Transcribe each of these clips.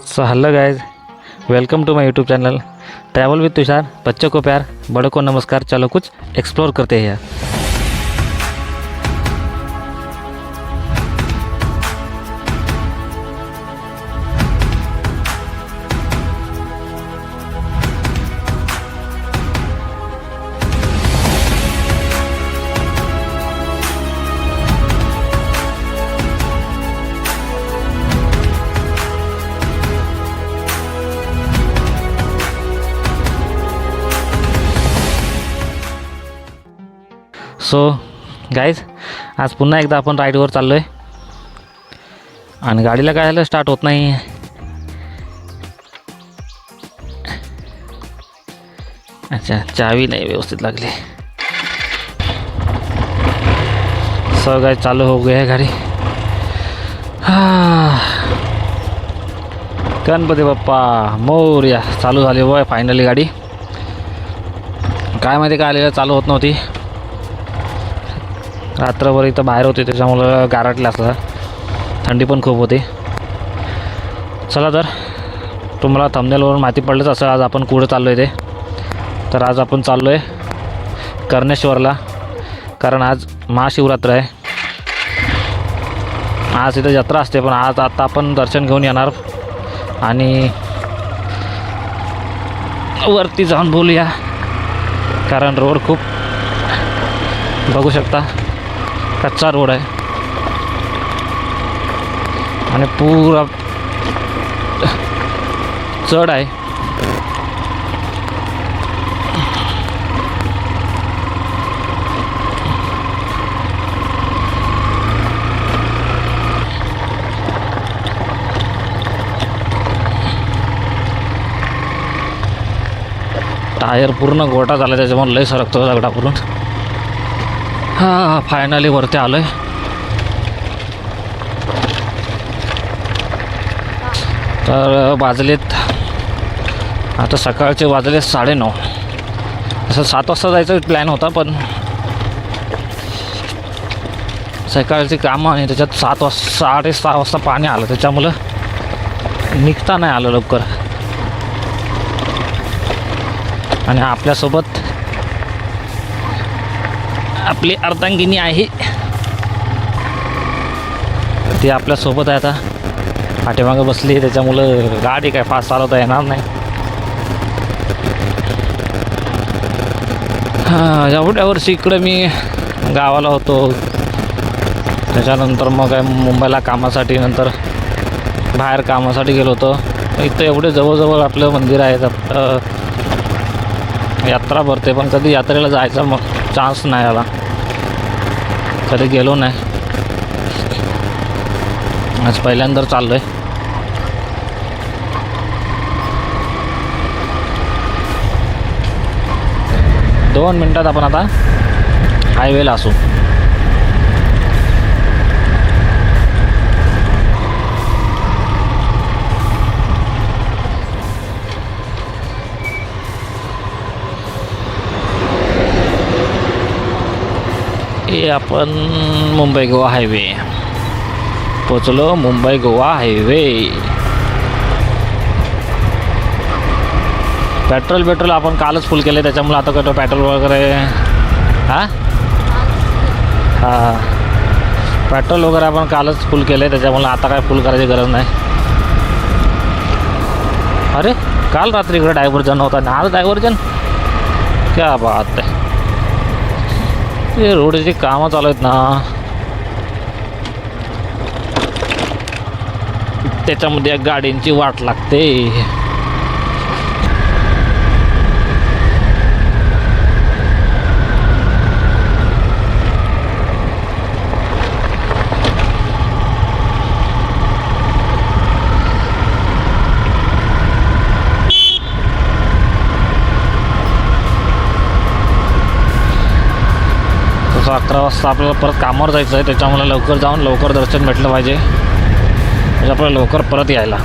So hello guys, welcome to my YouTube channel travel with Tushar. बच्चों को प्यार, बड़ों को नमस्कार। चलो कुछ एक्सप्लोर करते हैं। सो गाईज, आज पुन्हा एकदा आपण राईडवर चाललो आहे आणि गाडीला काय झालं, स्टार्ट होत नाही. अच्छा, चावी नाही व्यवस्थित लागली. सो गाईज, चालू हो गया है गाडी. गणपती बाप्पा मोरया. चालू झाली होय फायनली गाडी. काय माहिती काय आलेलं, चालू होत नव्हती. रात्रभर इथं बाहेर होते, त्याच्यामुळं गारटलं असं. थंडी पण खूप होती. चला तर, तुम्हाला थंबनेलवरून माहिती पडलंच असं आज आपण कुठं चाललो आहे ते. तर आज आपण चाललो आहे कर्णेश्वरला, कारण आज महाशिवरात्र आहे. आज इथं जत्रा असते, पण आज आता आपण दर्शन घेऊन येणार आणि वरती जाऊन बोलूया, कारण रोड खूप बघू शकता कच्चा रोड आहे आणि पूरा चढ आहे. टायर पूर्ण गोटा झाला, त्याच्यामुळे लय सरकतो दगडावरून. फायनली वरती आलो आहे. तर वाजलेत आता, सकाळचे वाजले 9:30. असं 7 वाजता जायचं प्लॅन होता, पण सकाळची कामं आणि त्याच्यात 7:30 वाजता पाणी आलं, त्याच्यामुळं निघता नाही आलं लवकर. आणि आपल्यासोबत आपली अर्धांगिनी आहे, ती आपल्यासोबत आहे. आता पाठीमागं बसली, त्याच्यामुळं गाडी काय फास्ट चालवता येणार नाही. एवढ्या वर्षी इकडं मी गावाला होतो, त्याच्यानंतर मग काय मुंबईला कामासाठी, नंतर बाहेर कामासाठी गेलो होतो. इथं एवढे जवळजवळ आपलं मंदिर आहे, यात्रा भरते, पण कधी यात्रेला जायचा मग चान्स नाही आला, कधी गेलो नाही. आज पहिल्यांदा चाललो आहे. दोन मिनटात आपण आता हायवेला असू. हे आपण मुंबई गोवा हायवे पोचलो. मुंबई गोवा हायवे. पेट्रोल आपण कालच फुल केले, त्याच्यामुळे आता कसं पेट्रोल वगैरे हां पेट्रोल वगैरे आपण कालच फुल केले, त्याच्यामुळे आता काय फुल करायची गरज नाही. अरे, काल रात्री इकडे डायव्हर्जन होता आणि आज डायव्हर्जन, क्या बात आहे. ते रोडची कामं चालू आहेत ना, त्याच्यामध्ये गाडींची वाट लागते. तसं 11 वाजता आपल्याला परत कामावर जायचं आहे, त्याच्यामुळे लवकर जाऊन लवकर दर्शन भेटलं पाहिजे, म्हणजे आपल्याला लवकर परत यायला.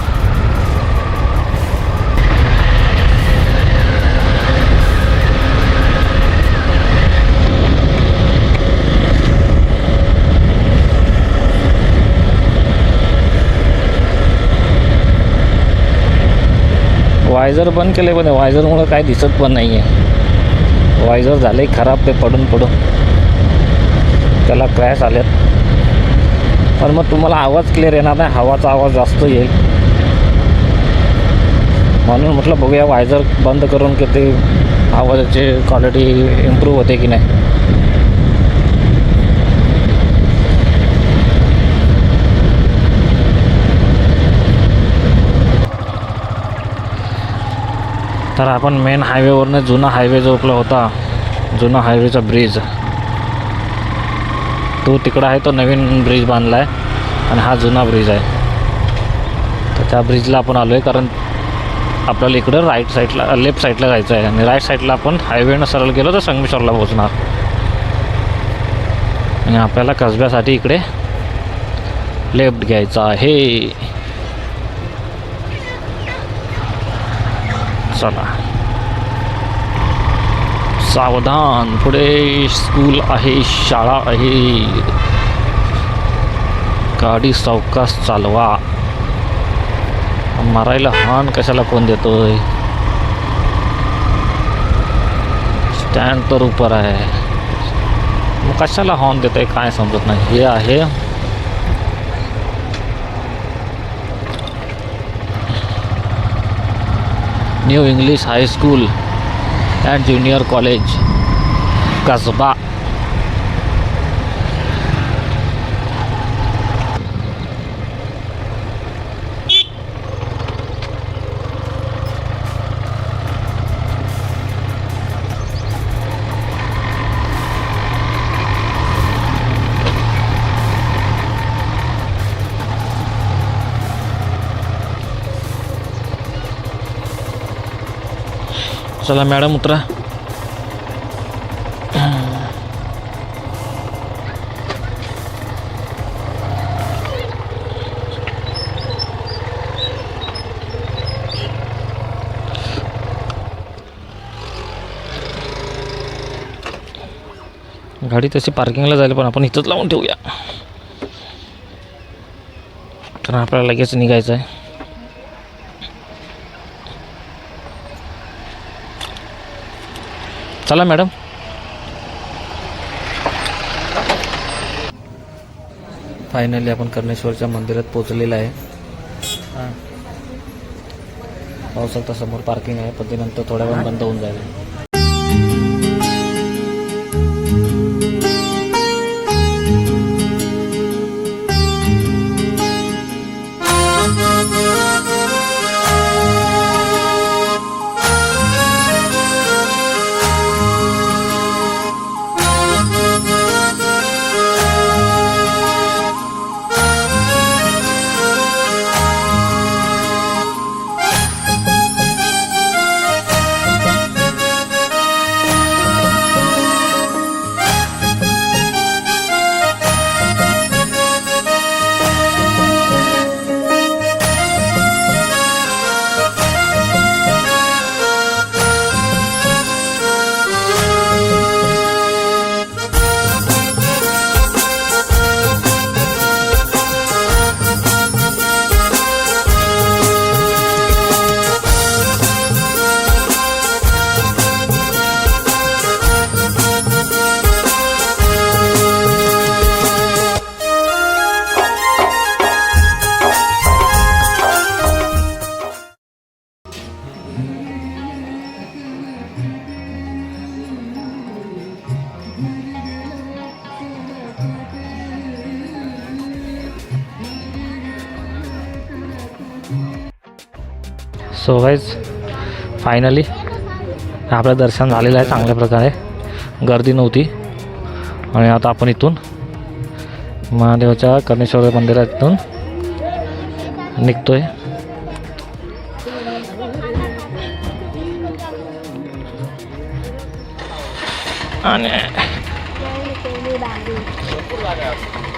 वायझर बंद केले पण वायझरमुळं काय दिसत पण नाही आहे. वायझर झाले खराब ते पडून त्याला क्रॅश आलेत. पण मग तुम्हाला आवाज क्लिअर येणार नाही, हवाचा आवाज जास्त येईल. म्हणून म्हटलं बघूया वायझर बंद करून किती आवाजाची क्वालिटी इम्प्रूव्ह होते की नाही. तर आपण मेन हायवेवरनं जुना हायवे जो आपला होता, जुना हायवेचा ब्रिज तो तिकडं आहे. तो नवीन ब्रिज बांधला आहे आणि हा जुना ब्रिज आहे. तर त्या ब्रिजला आपण आलो आहे कारण आपल्याला इकडं राईट साईडला लेफ्ट साईडला जायचं आहे आणि राईट साईडला आपण हायवेनं सरळ गेलो तर संगमेश्वरला पोहोचणार. आणि आपल्याला कसब्यासाठी इकडे लेफ्ट घ्यायचा आहे. चला सावधान, पुढे स्कूल आहे, शाळा आहे. गाडी सावकाश चालवा. मारायला हॉर्न कशाला कोण देतोय. स्टँड तर ऊपर आहे, मग कशाला हॉर्न देतोय काय समजत नाही. हे आहे new English high school and junior college Kasba. चला मॅडम उतरा. गाडी तशी पार्किंगला जायला पण आपण इथंच लावून ठेवूया कारण आपल्याला लगेच निघायचं आहे. चला मॅडम. फायनली आपण कर्णेश्वरच्या मंदिरात पोचलेलं आहे. पावसाचा समोर पार्किंग आहे पण ते नंतर थोड्या वेळ बंद होऊन जाईल. सो गाईज फायनली आपलं दर्शन झालेलं आहे चांगल्या प्रकारे. गर्दी नव्हती आणि आता आपण इथून महादेवाच्या कर्णेश्वर मंदिरातून निघतोय. आणि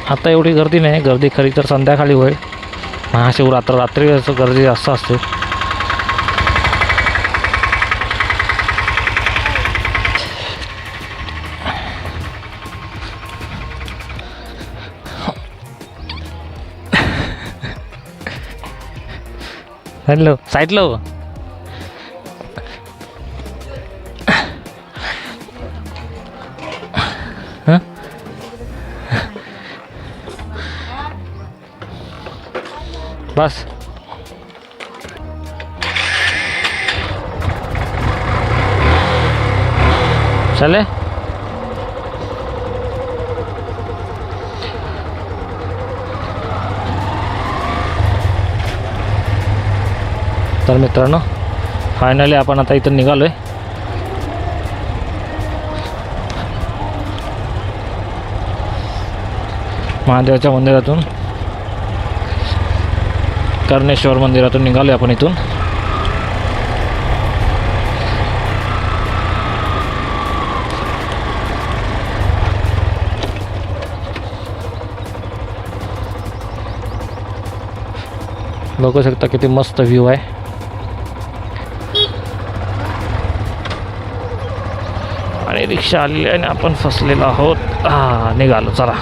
आता एवढी गर्दी नाही, गर्दी खरी तर संध्याकाळी होईल. महाशिवरात्र रात्री असं गर्दी जास्त असते. हॅलो साईडला हो. बस. चले. तर मित्रांनो, फायनली आपण आता इथून निघालो आहे. महादेवाच्या मंदिरातून, कर्णेश्वर मंदिरातून निघालो आपण इथून. बघू शकता किती मस्त व्ह्यू आहे. आणि रिक्षा आलेली आहे आणि आपण फसलेलो आहोत. निघालो. चला.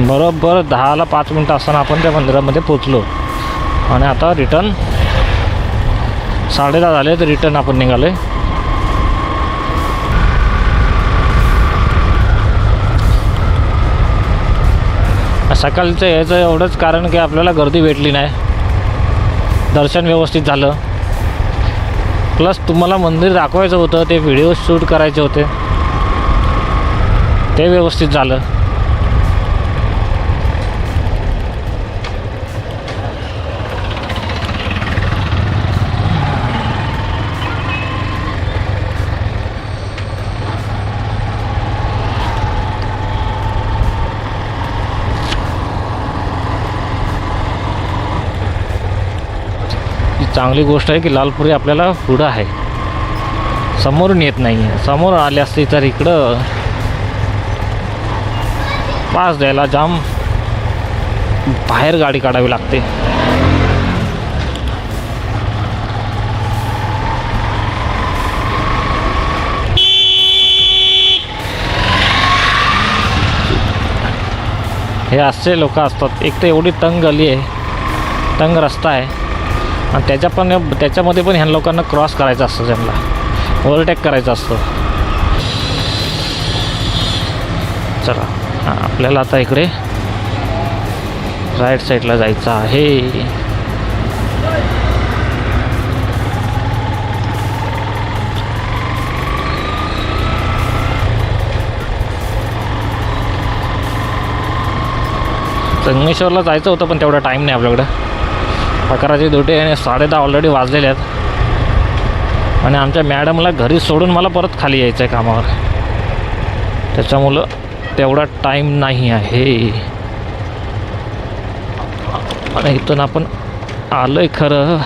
बरोबर 10ला 5 मिनटं असताना आपण त्या मंदिरामध्ये पोचलो. आणि आता रिटर्न 10:30 झाले तर रिटर्न आपण निघालो आहे. सकाळचं यायचं एवढंच कारण की आपल्याला गर्दी भेटली नाही, दर्शन व्यवस्थित झालं, प्लस तुम्हाला मंदिर दाखवायचं होतं, ते व्हिडिओ शूट करायचे होते, ते व्यवस्थित झालं. चांगली गोष्ट आहे की लालपुरी आपल्याला पुढं आहे, समोरून येत नाही आहे. समोर आले असते तर इकडं पास द्यायला जाम बाहेर गाडी काढावी लागते. हे असे लोक असतात. एक तर एवढी तंग गली आहे, तंग रस्ता आहे, आणि त्याच्यामध्ये पण ह्या लोकांना क्रॉस करायचं असतं, त्यांना ओव्हरटेक करायचं असतं. चला, आपल्याला आता इकडे राईट साईडला जायचं आहे. संगमेश्वरला जायचं होतं पण तेवढा टाईम नाही आपल्याकडं. 11ची ड्युटी आणि 10:30 ऑलरेडी वाजलेले आहेत. आणि आमच्या मॅडमला घरी सोडून मला परत खाली यायचं आहे कामावर, त्याच्यामुळं तेवढा टाईम नाही आहे. आणि इथून आपण आलो आहे खरं,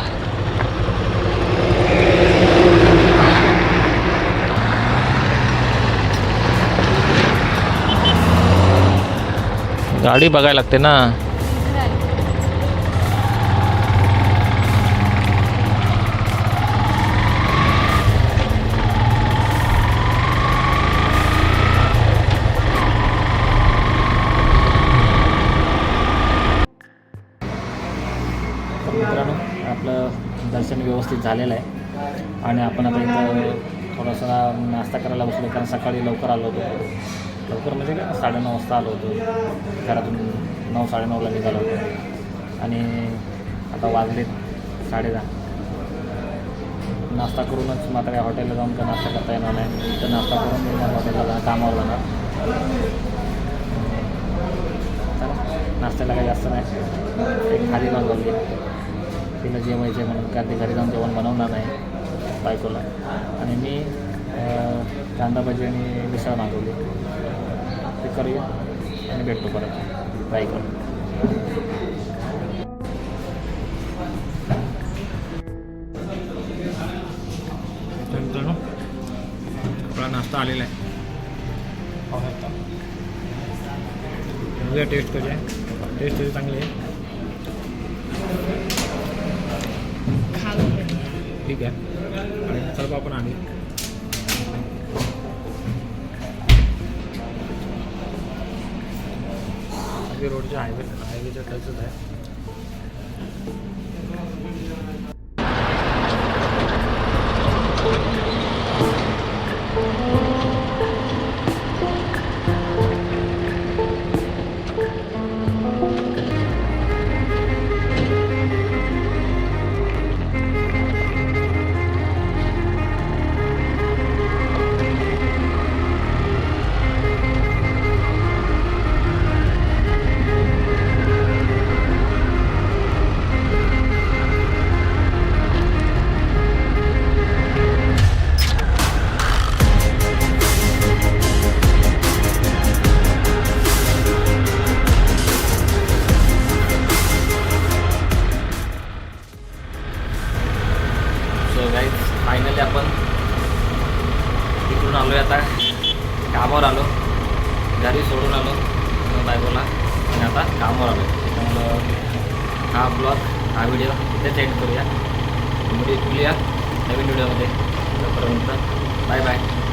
गाडी बघायला लागते ना. मित्रांनो, आपलं दर्शन व्यवस्थित झालेलं आहे आणि आपण आता इथं थोडासा नाश्ता करायला बसलो, कारण सकाळी लवकर आलो होतो. लवकर म्हणजे काय, 9:30 वाजता आलो होतो घरातून. 9-9:30ला निघालो होतो आणि आता वाजले 10:30. नाश्ता करूनच मग आता काय हॉटेलला जाऊन का नाश्ता करता येणार नाही, तर नाश्ता करून मी मग हॉटेलला कामावर जाणार. चला, नाश्त्याला काही जास्त नाही, एक थाली मागवली, तिला जेवायचं म्हणून, कारण ते घरी जाऊन जेवण बनवणार नाही बायकोला. आणि मी कांदा भाजी आणि मिसळ मागवली, ते करूया आणि भेटतो परत ट्राय करू. मित्रांनो, आपला नाश्ता आलेला आहे, बघूया टेस्ट कशी आहे. टेस्ट तरी चांगली आहे, ठीक आहे. आणि सर्व आपण आली आसगे रोडच्या हायवेच्या टचच आहे. फायनली आपण तिकडून आलो आहे. आता कामावर आलो, घरी सोडून आलो बायकोला आणि आता कामावर आलो. त्यामुळं हा ब्लॉग हा व्हिडिओ इथेच एंड करूया. व्हिडिओ बोलूया नवीन व्हिडिओमध्ये. तोपर्यंत बाय बाय.